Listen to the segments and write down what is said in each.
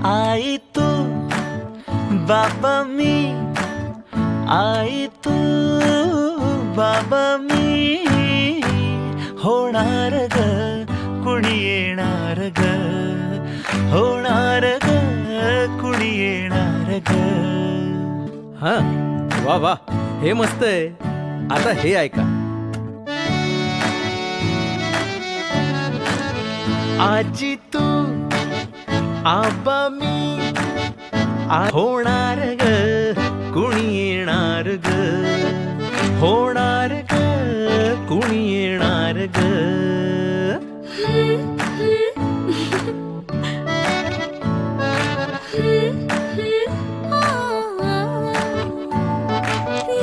आई तू बाबा मी, आई तू बाबा मी, होणार ग कुणी येणार ग, होणार ग कुणी येणार ग. हा वा वा, हे मस्त आहे. आता हे ऐका. आजी तू आबा मी, होणार ग कुणी येणार ग, होणार ग कुणी येणार ग.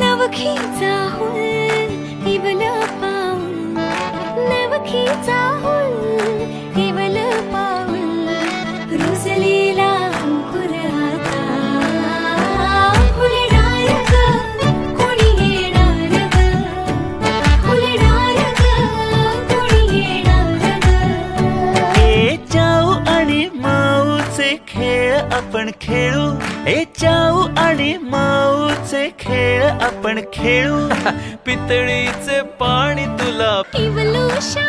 नवखीचा हुल इवल पाऊल, नवखीचा हुल इवल पाऊल, रुसलेला अंकुर आता फुलणार ग कोणी येणार ग, फुलणार ग कोणी येणार ग. ए चाऊ आणि माऊचे खेळ आपण खेळू, ए चाऊ आणि माऊचे खेळ आपण खेळू. पितळीचे पाणी तुला इवलूशा